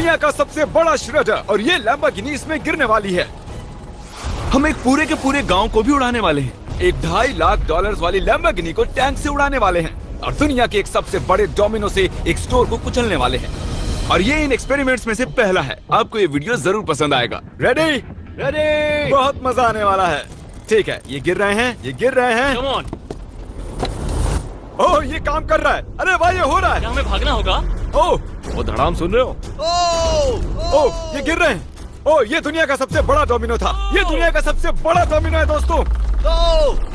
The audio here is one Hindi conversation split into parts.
दुनिया का सबसे बड़ा श्रेडर और ये लैम्बोर्गिनी इसमें गिरने वाली है। हम एक पूरे के पूरे गांव को भी उड़ाने वाले हैं। एक $2.5 लाख वाली लैम्बोर्गिनी को टैंक से उड़ाने वाले हैं और दुनिया के एक सबसे बड़े डोमिनो से एक स्टोर को कुचलने वाले हैं। और ये इन एक्सपेरिमेंट्स में से पहला है। आपको ये वीडियो जरूर पसंद आएगा। रेडी? रेडी। बहुत मजा आने वाला है। ठीक है, ये गिर रहे हैं, ये गिर रहे हैं। Come on. ओह, ये काम कर रहा है। अरे भाई, ये हो रहा है। क्या हमें भागना होगा? ओह, वो धड़ाम सुन रहे हो? ओह, ये गिर रहे हैं। ओह, ये दुनिया का सबसे बड़ा डोमिनो था। ये दुनिया का सबसे बड़ा डोमिनो है दोस्तों।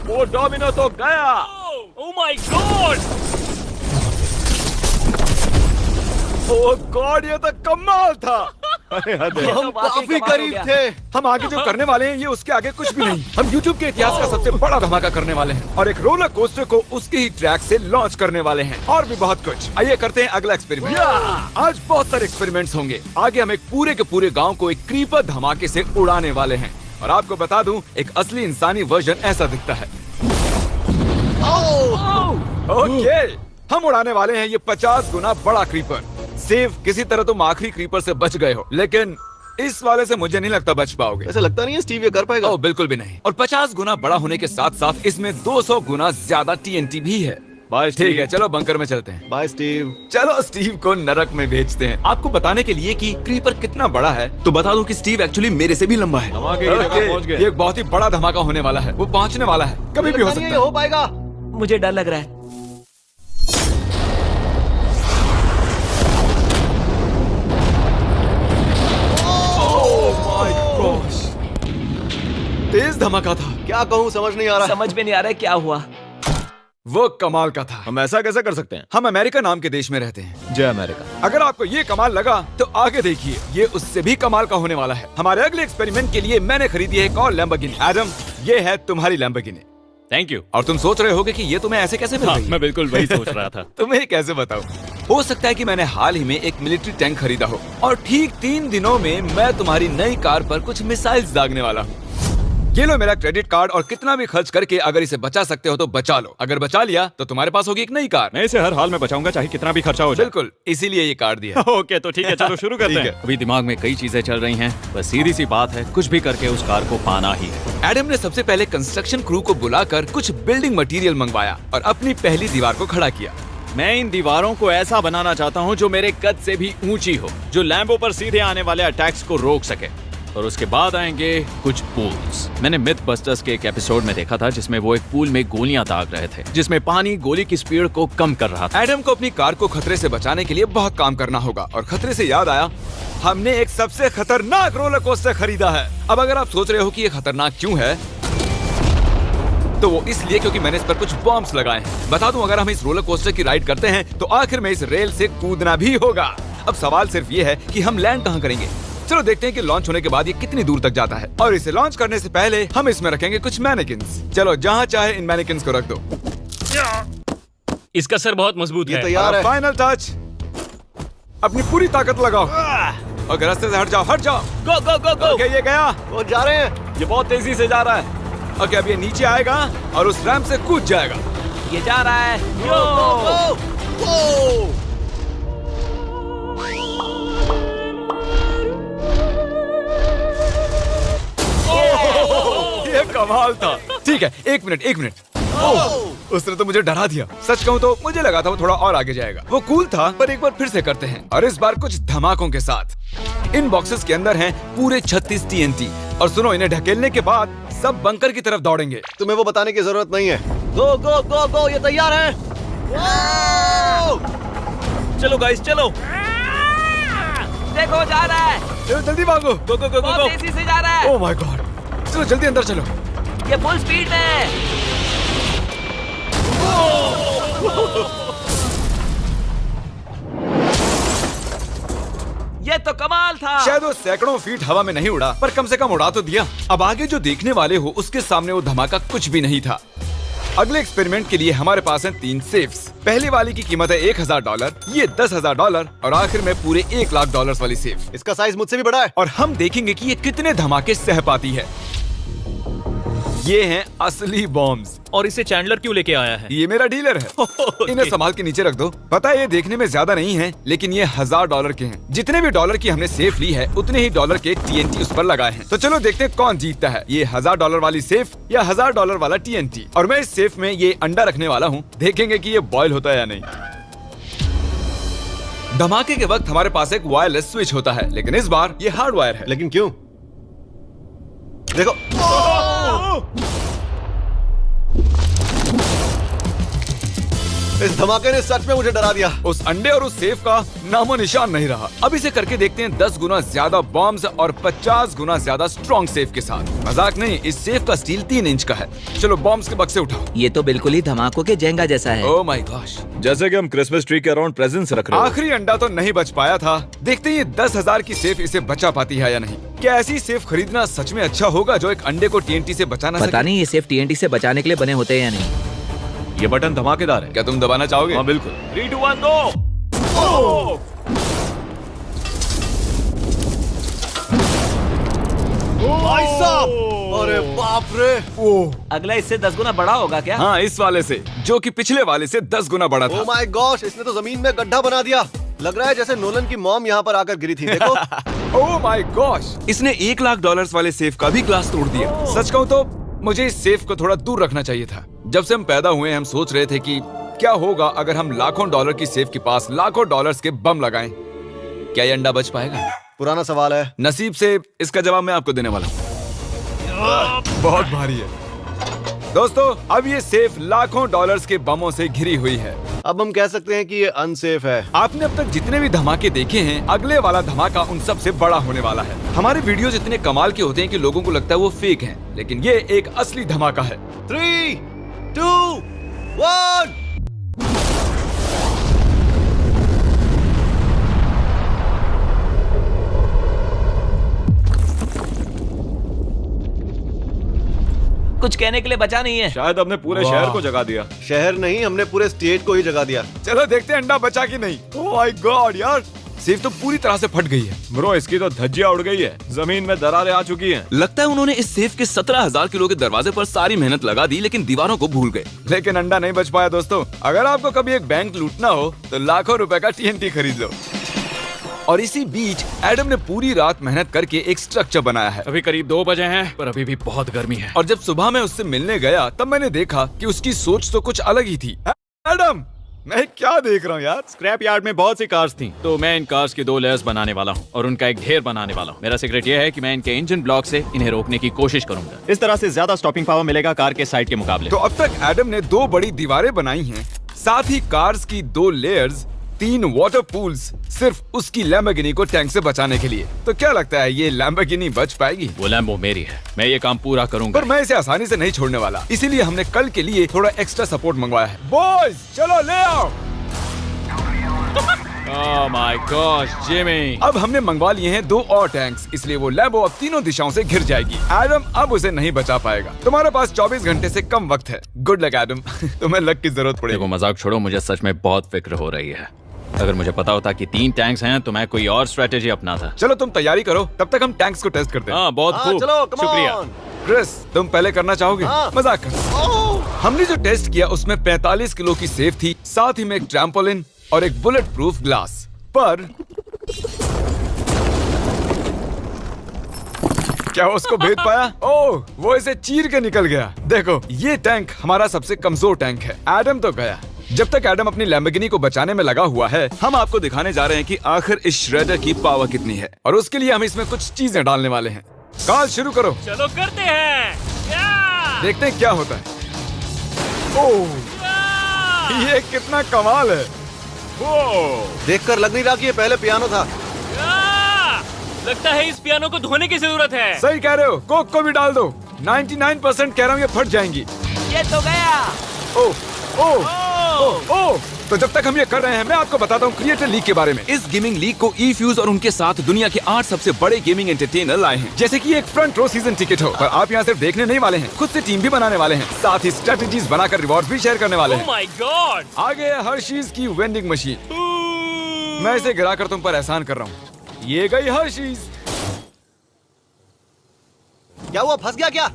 वो डोमिनो तो गया। Oh my God! Oh God, ये तो कमाल था। हम काफी करीब थे। हम आगे जो करने वाले हैं ये उसके आगे कुछ भी नहीं। हम YouTube के इतिहास का सबसे बड़ा धमाका करने वाले हैं और एक रोलर कोस्टर को उसके ही ट्रैक से लॉन्च करने वाले हैं और भी बहुत कुछ। आइए करते हैं अगला एक्सपेरिमेंट। आज बहुत सारे एक्सपेरिमेंट्स होंगे। आगे हम एक पूरे के पूरे गांव को एक क्रीपर धमाके से उड़ाने वाले हैं और आपको बता दूं, एक असली इंसानी वर्जन ऐसा दिखता है। ओके, हम उड़ाने वाले हैं ये 50 गुना बड़ा क्रीपर। सेव, किसी तरह तुम आखिरी क्रीपर से बच गए हो, लेकिन इस वाले से मुझे नहीं लगता बच पाओगे। ऐसा लगता नहीं है स्टीव ये कर पाएगा। ओह बिल्कुल भी नहीं। और 50 गुना बड़ा होने के साथ साथ इसमें 200 गुना ज्यादा TNT भी है। बाय ठीक है, चलो बंकर में चलते हैं। Bye Steve. चलो स्टीव को नरक में भेजते हैं। आपको बताने के लिए कि क्रीपर कितना बड़ा है तो बता दूं कि स्टीव एक्चुअली मेरे से भी लंबा है। धमाके की जगह पहुंच गए। ये एक बहुत ही बड़ा धमाका होने वाला है। वो पहुंचने वाला है, कभी भी हो सकता है। हो पाएगा। मुझे डर लग रहा है। तेज धमाका था। क्या कहूँ समझ नहीं आ रहा। समझ में नहीं आ रहा है क्या हुआ। वो कमाल का था। हम ऐसा कैसे कर सकते हैं? हम अमेरिका नाम के देश में रहते हैं। जय अमेरिका। अगर आपको ये कमाल लगा तो आगे देखिए, ये उससे भी कमाल का होने वाला है। हमारे अगले एक्सपेरिमेंट के लिए मैंने खरीदी है एक और लैम्बोर्गिनी। एडम, ये है तुम्हारी लैम्बोर्गिनी। Thank you. और तुम सोच रहे होगे कि ये तुम्हें ऐसे कैसे मिल रही है? मैं बिल्कुल वही सोच रहा था। तुम्हें कैसे बताऊं? हो सकता है कि मैंने हाल ही में एक मिलिट्री टैंक खरीदा हो और ठीक 3 दिनों में मैं तुम्हारी नई कार पर कुछ मिसाइल्स दागने वाला हूँ। ये लो मेरा क्रेडिट कार्ड और कितना भी खर्च करके अगर इसे बचा सकते हो तो बचा लो। अगर बचा लिया तो तुम्हारे पास होगी एक नई कार। मैं इसे हर हाल में बचाऊंगा, चाहे कितना भी खर्चा हो जाए। बिल्कुल, इसीलिए ये कार्ड दिया। ओके, तो ठीक है, चलो शुरू करते हैं। अभी दिमाग में कई चीजें चल रही हैं, बस सीधी सी बात है, कुछ भी करके उस कार को पाना ही है। एडम ने सबसे पहले कंस्ट्रक्शन क्रू को बुलाकर कुछ बिल्डिंग मटेरियल मंगवाया और अपनी पहली दीवार को खड़ा किया। मैं इन दीवारों को ऐसा बनाना चाहता हूँ जो मेरे कद से भी ऊंची हो, जो लैम्बो पर सीधे आने वाले अटैक्स को रोक सके। और उसके बाद आएंगे कुछ पूल्स। मैंने मिथ बस्टर्स के एक एपिसोड में देखा था जिसमें वो एक पूल में गोलियां दाग रहे थे, जिसमें पानी गोली की स्पीड को कम कर रहा था। एडम को अपनी कार को खतरे से बचाने के लिए बहुत काम करना होगा और खतरे से याद आया, हमने एक सबसे खतरनाक रोलर कोस्टर खरीदा है। अब अगर आप सोच रहे हो कि ये खतरनाक क्यों है, तो वो इसलिए क्योंकि मैंने इस पर कुछ बॉम्ब्स लगाए हैं। बता दूं, अगर हम इस रोलर कोस्टर की राइड करते हैं तो आखिर में इस रेल से कूदना भी होगा। अब सवाल सिर्फ ये है कि हम लैंड कहाँ करेंगे। चलो देखते हैं कि लॉन्च होने के बाद ये कितनी दूर तक जाता है। और इसे लॉन्च करने से पहले हम इसमें रखेंगे कुछ मैनेकिन्स। चलो जहाँ चाहे इन मैनेकिन्स को रख दो। इसका सर बहुत मजबूत ये है। तैयार है। फाइनल टच, अपनी पूरी ताकत लगाओ और रास्ते से हट जाओ, हट जाओ। गो गो गो गो। ओके, ये गया। वो जा रहे हैं। ये बहुत तेजी से जा रहा है। ओके, अब ये नीचे आएगा और उस रैंप से कूद जाएगा। ये जा रहा है। गो, गो, गो। ये कमाल था। ठीक है, एक मिनट। उसने तो मुझे डरा दिया। सच कहूँ तो मुझे लगा था वो थोड़ा और आगे जाएगा। वो कूल था, पर एक बार फिर से करते हैं और इस बार कुछ धमाकों के साथ। इन बॉक्सेस के अंदर हैं पूरे 36 TNT और सुनो, इन्हें ढकेलने के बाद सब बंकर की तरफ दौड़ेंगे। तुम्हें वो बताने की जरूरत नहीं है। गो गो गो गो, ये तैयार है। चलो गाइस, चलो। देखो जा रहा है। जल्दी भागो। गो गो गो गो बहुत गो। तेजी से जा रहा है। ओह माय गॉड, चलो जल्दी अंदर चलो। ये फुल स्पीड में। ये तो कमाल था। शायद वो सैकड़ों फीट हवा में नहीं उड़ा, पर कम से कम उड़ा तो दिया। अब आगे जो देखने वाले हो उसके सामने वो धमाका कुछ भी नहीं था। अगले एक्सपेरिमेंट के लिए हमारे पास हैं 3 सेफ्स। पहले वाली की कीमत है $1000, ये $10,000 और आखिर में पूरे $1 लाख वाली सेफ। इसका साइज मुझसे भी बड़ा है। और हम देखेंगे कि ये कितने धमाके सह पाती है। ये हैं असली बॉम्ब्स। और इसे चैंडलर क्यों लेके आया है? ये मेरा डीलर है। इन्हें संभाल के नीचे रख दो। पता है ये देखने में ज्यादा नहीं है, लेकिन ये $1000 के हैं। जितने भी डॉलर की हमने सेफ ली है, उतने ही डॉलर के TNT उस पर लगाए हैं। तो चलो देखते हैं कौन जीतता है, ये $1000 वाली सेफ या $1000 वाला TNT। और मैं इस सेफ में ये अंडा रखने वाला हूँ, देखेंगे कि ये बॉयल होता है या नहीं। धमाके के वक्त हमारे पास एक वायरलेस स्विच होता है, लेकिन इस बार ये हार्ड वायर है। लेकिन क्यों? देखो, इस धमाके ने सच में मुझे डरा दिया। उस अंडे और उस सेफ का नामो निशान नहीं रहा। अब इसे करके देखते हैं 10 गुना ज्यादा बॉम्ब्स और 50 गुना ज्यादा स्ट्रॉन्ग सेफ के साथ। मजाक नहीं, इस सेफ का स्टील 3 इंच का है। चलो बॉम्ब्स के बक्से उठाओ। ये तो बिल्कुल ही धमाकों के जेंगा जैसा है। ओह माय गॉश, जैसे कि हम क्रिसमस ट्री के अराउंड प्रेजेंट्स रख रहे हैं। आखिरी अंडा तो नहीं बच पाया था। देखते हैं ये 10,000 की सेफ इसे बचा पाती है या नहीं। क्या ऐसी सेफ खरीदना सच में अच्छा होगा जो एक अंडे को TNT से बचा ना पता सके? नहीं ये सेफ TNT से बचाने के लिए बने होते हैं या नहीं। ये बटन धमाकेदार है। क्या तुम दबाना चाहोगे? हाँ बिल्कुल। 3, 2, 1 गो। भाई साहब, अरे बाप रे। अगला इससे 10 गुना बड़ा होगा क्या? हाँ, इस वाले से, जो कि पिछले वाले से 10 गुना बड़ा था। ओह माय गॉश, इसने तो जमीन में गड्ढा बना दिया। लग रहा है जैसे नोलन की मॉम यहाँ पर आकर गिरी थी। देखो। ओह माय गॉश, इसने $1,00,000 वाले सेफ का भी ग्लास तोड़ दिया। सच कहूँ तो मुझे इस सेफ को थोड़ा दूर रखना चाहिए था। जब से हम पैदा हुए हम सोच रहे थे कि क्या होगा अगर हम लाखों डॉलर की सेफ के पास लाखों डॉलर्स के बम लगाएं। क्या ये अंडा बच पाएगा? पुराना सवाल है। नसीब से इसका जवाब मैं आपको देने वाला हूँ। बहुत भारी है दोस्तों। अब ये सेफ लाखों डॉलर्स के बमों से घिरी हुई है। अब हम कह सकते हैं कि ये अनसेफ है। आपने अब तक जितने भी धमाके देखे हैं, अगले वाला धमाका उन सब से बड़ा होने वाला है। हमारे वीडियोस इतने कमाल के होते हैं कि लोगों को लगता है वो फेक हैं, लेकिन ये एक असली धमाका है। 3, 2, 1। कुछ कहने के लिए बचा नहीं है। शायद हमने पूरे शहर को जगा दिया। शहर नहीं, हमने पूरे स्टेट को ही जगा दिया। चलो देखते हैं अंडा बचा कि नहीं। ओह माय गॉड यार, सेफ तो पूरी तरह से फट गई है। ब्रो, इसकी तो धज्जियां उड़ गई है। जमीन में दरारें आ चुकी हैं। लगता है उन्होंने इस सेफ के 17,000 किलो के दरवाजे पर सारी मेहनत लगा दी, लेकिन दीवारों को भूल गए। लेकिन अंडा नहीं बच पाया दोस्तों। अगर आपको कभी एक बैंक लूटना हो तो लाखों रुपए का TNT खरीद लो। और इसी बीच एडम ने पूरी रात मेहनत करके एक स्ट्रक्चर बनाया है। अभी करीब 2 बजे हैं, पर अभी भी बहुत गर्मी है। और जब सुबह मैं उससे मिलने गया तब मैंने देखा कि उसकी सोच तो कुछ अलग ही थी। एडम, मैं क्या देख रहा हूँ यार? स्क्रैप यार्ड में बहुत सी कार्स थी, तो मैं इन कार्स की 2 लेयर्स बनाने वाला हूँ और उनका एक ढेर बनाने वाला हूँ। मेरा सीक्रेट ये है कि मैं इनके इंजन ब्लॉक से इन्हें रोकने की कोशिश करूंगा। इस तरह से ज्यादा स्टॉपिंग पावर मिलेगा कार के साइड के मुकाबले। तो अब तक एडम ने 2 बड़ी दीवारें बनाई हैं, साथ ही कार्स की 2 लेयर्स, 3 वाटर पूल्स, सिर्फ उसकी लैम्बोर्गिनी को टैंक से बचाने के लिए। तो क्या लगता है ये लैम्बोर्गिनी बच पाएगी? वो लैम्बो मेरी है, मैं ये काम पूरा करूंगा। पर मैं इसे आसानी से नहीं छोड़ने वाला, इसीलिए हमने कल के लिए थोड़ा एक्स्ट्रा सपोर्ट मंगवाया है। बॉयज चलो ले आओ। Oh my gosh Jimmy. अब हमने मंगवा लिए हैं 2 और टैंक्स, इसलिए वो लैम्बो अब तीनों दिशाओं से घिर जाएगी। एडम अब उसे नहीं बचा पाएगा। तुम्हारे पास 24 घंटे से कम वक्त है। Good luck Adam. तुम्हें लक की जरूरत पड़ेगी। देखो मजाक छोड़ो, मुझे सच में बहुत फिक्र हो रही है। अगर मुझे पता होता कि 3 टैंक्स हैं तो मैं कोई और स्ट्रेटेजी अपनाता। चलो तुम तैयारी करो, तब तक हम टैंक्स को टेस्ट करते हैं। हाँ बहुत खूब, चलो, come शुक्रिया। on। क्रिस, तुम पहले करना चाहोगे? हाँ। मजाक कर। हमने जो टेस्ट किया उसमें 45 किलो की सेफ थी, साथ ही में एक ट्रैम्पोलिन और एक बुलेट प्रूफ ग्लास। पर क्या वो उसको भेद पाया? ओह, वो इसे चीर के निकल गया। देखो, ये टैंक हमारा सबसे कमजोर टैंक है। एडम तो गया। जब तक एडम अपनी लैम्बोर्गिनी को बचाने में लगा हुआ है, हम आपको दिखाने जा रहे हैं कि आखिर इस श्रेडर की पावर कितनी है, और उसके लिए हम इसमें कुछ चीजें डालने वाले हैं। कॉल शुरू करो। चलो करते हैं। देखते हैं क्या होता है। ओह, ये कितना कमाल है। देखकर लग नहीं रहा कि ये पहले पियानो था। लगता है इस पियानो को धोने की जरूरत है। सही कह रहे हो, कोक को भी डाल दो। 99% कह रहा हूँ ये फट जाएंगी। ये तो गया। ओह ओह ओह ओह। तो जब तक हम ये कर रहे हैं, मैं आपको बताता हूँ क्रिएटर लीग के बारे में। इस गेमिंग लीग को E-Fuse और उनके साथ दुनिया के 8 सबसे बड़े गेमिंग एंटरटेनर लाए हैं। जैसे कि एक फ्रंट रो सीजन टिकट हो, पर आप यहाँ सिर्फ देखने नहीं वाले हैं, खुद से टीम भी बनाने वाले हैं, साथ ही स्ट्रेटेजीज बनाकर रिवॉर्ड भी शेयर करने वाले ओह हैं। My God. आगे हर्शीज की वेंडिंग मशीन। मैं इसे गिराकर तुम पर एहसान कर रहा हूँ। ये गई हर्शीज। क्या हुआ, फंस गया क्या?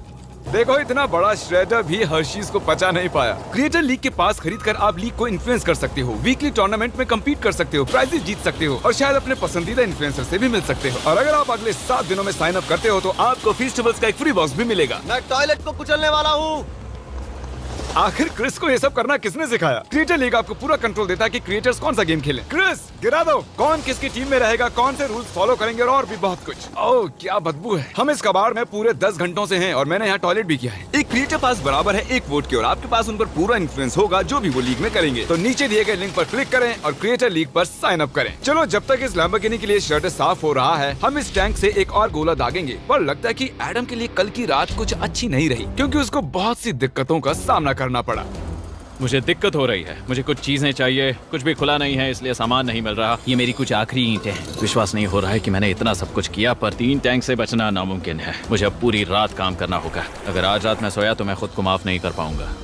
देखो इतना बड़ा श्रेडर भी हर्शीज को पचा नहीं पाया। क्रिएटर लीग के पास खरीद कर आप लीग को इन्फ्लुएंस कर सकते हो, वीकली टूर्नामेंट में कम्पीट कर सकते हो, प्राइजेस जीत सकते हो और शायद अपने पसंदीदा इन्फ्लुएंसर से भी मिल सकते हो। और अगर आप अगले 7 दिनों में साइन अप करते हो तो आपको फेस्टिवल्स का एक फ्री बॉक्स भी मिलेगा। मैं टॉयलेट को कुचलने वाला हूँ। आखिर क्रिस को ये सब करना किसने सिखाया? क्रिएटर लीग आपको पूरा कंट्रोल देता है कि क्रिएटर्स कौन सा गेम खेलें। क्रिस गिरा दो, कौन किसकी टीम में रहेगा, कौन से रूल्स फॉलो करेंगे और भी बहुत कुछ। ओह क्या बदबू है। हम इस कबाड़ में पूरे 10 घंटों से हैं और मैंने यहाँ टॉयलेट भी किया है। एक क्रिएटर पास बराबर है एक वोट के और आपके पास उन पर पूरा इन्फ्लुएंस होगा जो भी वो लीग में करेंगे। तो नीचे दिए गए लिंक पर क्लिक करें और क्रिएटर लीग पर साइन अप करें। चलो जब तक इस लैम्बोर्गिनी के लिए शर्ट साफ हो रहा है हम इस टैंक से एक और गोला दागेंगे। पर लगता है कि एडम के लिए कल की रात कुछ अच्छी नहीं रही क्योंकि उसको बहुत सी दिक्कतों का सामना करना पड़ा। मुझे दिक्कत हो रही है, मुझे कुछ चीजें चाहिए, कुछ भी खुला नहीं है इसलिए सामान नहीं मिल रहा। ये मेरी कुछ आखिरी ईंटें हैं। विश्वास नहीं हो रहा है कि मैंने इतना सब कुछ किया पर 3 टैंक से बचना नामुमकिन है। मुझे अब पूरी रात काम करना होगा। अगर आज रात मैं सोया तो मैं खुद को माफ नहीं कर पाऊंगा।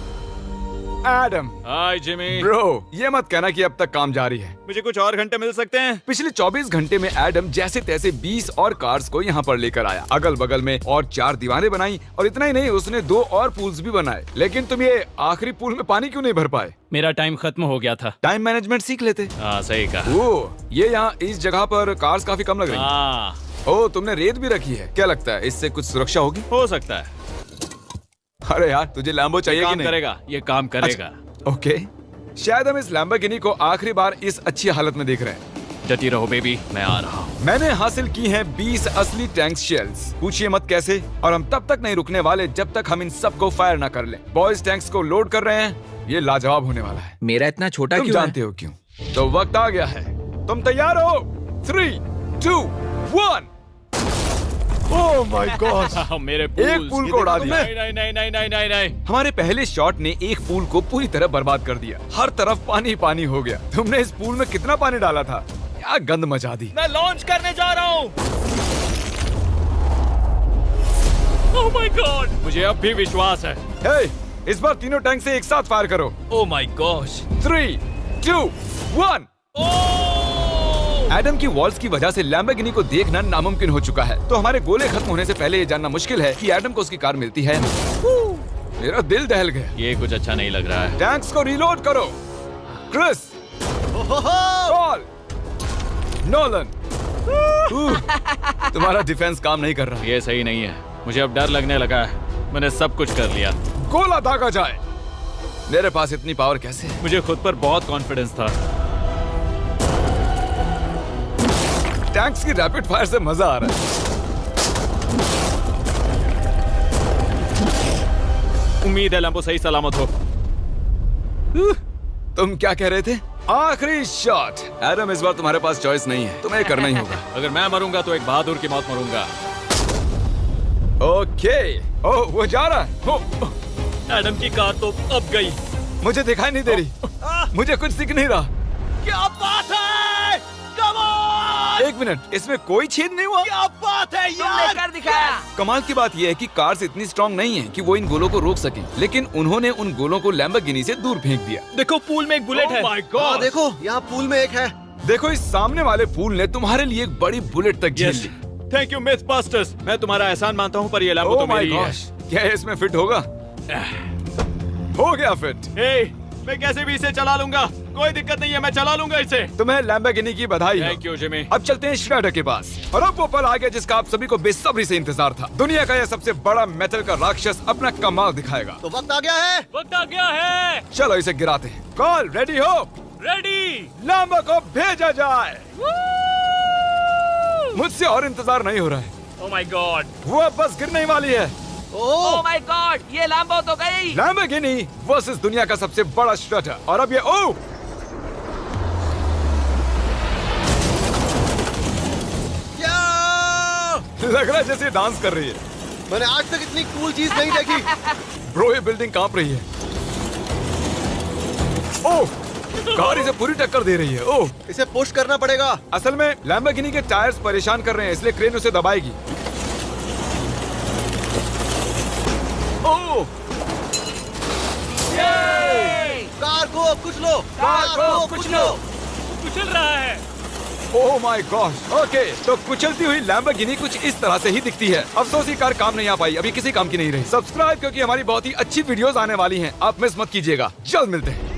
एडम हाय जिमी। ब्रो ये मत कहना कि अब तक काम जारी है। मुझे कुछ और घंटे मिल सकते हैं? पिछले 24 घंटे में एडम जैसे तैसे 20 और कार्स को यहाँ पर लेकर आया, अगल बगल में और 4 दीवारें बनाई और इतना ही नहीं उसने 2 और पूल्स भी बनाए। लेकिन तुम ये आखिरी पूल में पानी क्यों नहीं भर पाए? मेरा टाइम खत्म हो गया था। टाइम मैनेजमेंट सीख लेते। हाँ सही कहा। ओ ये यहाँ इस जगह पर कार्स काफी कम लग रही हैं। हाँ ओ तुमने रेत भी रखी है, क्या लगता है इससे कुछ सुरक्षा होगी? हो सकता है। अरे यार तुझे लैम्बो चाहिए कि काम नहीं? करेगा, ये काम करेगा। ओके शायद हम इस लैम्बोर्गिनी को आखिरी बार इस अच्छी हालत में देख रहे हैं। डटी रहो बेबी, मैं आ रहा हूँ। मैंने हासिल की हैं 20 असली टैंक शेल्स। पूछिए मत कैसे, और हम तब तक नहीं रुकने वाले जब तक हम इन सबको फायर ना कर लें। बॉयज टैंक्स को लोड कर रहे हैं, ये लाजवाब होने वाला है। मेरा इतना छोटा तुम क्यों जानते हो क्यों? तो वक्त आ गया है, तुम तैयार हो? 3, 2, 1। ओह माय गॉड मेरे एक पूल को उड़ा दिया। नहीं नहीं नहीं नहीं नहीं नहीं। हमारे पहले शॉट ने एक पूल को पूरी तरह बर्बाद कर दिया। हर तरफ पानी पानी हो गया। तुमने इस पूल में कितना पानी डाला था? क्या गंद मचा दी। मैं लॉन्च करने जा रहा हूँ। ओह माय गॉड, मुझे अब भी विश्वास है। हे, इस बार तीनों टैंक से एक साथ फायर करो। Oh my gosh. 3, 2, 1। एडम की वॉल्स की वजह से लैम्बोर्गिनी को देखना नामुमकिन हो चुका है। तो हमारे गोले खत्म होने से पहले ये जानना मुश्किल है कि एडम को उसकी कार मिलती है। मेरा दिल दहल गया। ये कुछ अच्छा नहीं लग रहा है। टैंक्स को रीलोड करो। Chris, Paul, Nolan. तुम्हारा डिफेंस काम नहीं कर रहा। ये सही नहीं है, मुझे अब डर लगने लगा है। मैंने सब कुछ कर लिया। गोला दागा जाए। मेरे पास इतनी पावर कैसे है? मुझे खुद पर बहुत कॉन्फिडेंस था। टैंक्स की रैपिड फायर से मजा आ रहा है। उम्मीद है लैम्बो सही सलामत हो। तुम क्या कह रहे थे? आखिरी शॉट। एडम इस बार तुम्हारे पास चॉइस नहीं है, तुम्हें करना ही होगा। अगर मैं मरूंगा तो एक बहादुर की मौत मरूंगा। ओके। ओह वो जा रहा है। एडम की कार तो अब गई। मुझे दिखाई नहीं दे रही। मुझे कुछ दिख नहीं रहा। क्या बात है? Come on! एक मिनट, इसमें कोई छेद नहीं हुआ? क्या बात है तुमने कर दिखाया। कमाल की बात यह है कि कार्स इतनी स्ट्रांग नहीं है कि वो इन गोलों को रोक सके, लेकिन उन्होंने उन गोलों को लैम्बोर्गिनी से दूर फेंक दिया। देखो पूल में एक बुलेट है। माय हाँ गॉड। देखो यहाँ पूल में एक है। देखो इस सामने वाले पूल ने तुम्हारे लिए एक बड़ी बुलेट तक झेल ली। Thank you myth busters. मैं तुम्हारा एहसान मानता हूँ पर ये लैम्बो तो ओह माय मेरी है। गॉश, क्या ये इसमें फिट होगा? हो गया फिट। हे, मैं कैसे भी इसे चला लूंगा, कोई दिक्कत नहीं है, मैं चला लूंगा इसे। तुम्हें लैम्बोर्गिनी की बधाई हो। Thank you Jimmy. अब चलते हैं श्रेडर के पास। और अब वो पल आ गया जिसका आप सभी को बेसब्री से इंतजार था। दुनिया का यह सबसे बड़ा मेटल का राक्षस अपना कमाल दिखाएगा। तो वक्त आ गया है। वक्त आ गया है। चलो इसे गिराते हैं। कॉल रेडी हो? रेडी। लैम्बो को भेजा जाए। मुझसे और इंतजार नहीं हो रहा है। Oh my God. वो अब बस गिरने ही वाली है। ओह माय गॉड, ये लैम्बो तो गई। लैम्बोर्गिनी वर्सेस दुनिया का सबसे बड़ा श्रेडर। और अब ये ओ लग रहा है जैसे डांस कर रही है। मैंने आज तक इतनी कूल चीज नहीं देखी। ब्रो ये बिल्डिंग कांप रही है। ओह कार इसे पूरी टक्कर दे रही है। ओह इसे पुश करना पड़ेगा। असल में लैम्बोर्गिनी के टायर्स परेशान कर रहे हैं, इसलिए क्रेन उसे दबाएगी। ओह कार को कुचलो। कार को कुचलो। कुचल रहा है। Oh my God. ओके, तो कुचलती हुई लैम्बोर्गिनी कुछ इस तरह से ही दिखती है। अफसोस ये कार काम नहीं आ पाई, अभी किसी काम की नहीं रही। सब्सक्राइब क्योंकि हमारी बहुत ही अच्छी वीडियोस आने वाली हैं, आप मिस मत कीजिएगा। जल्द मिलते हैं।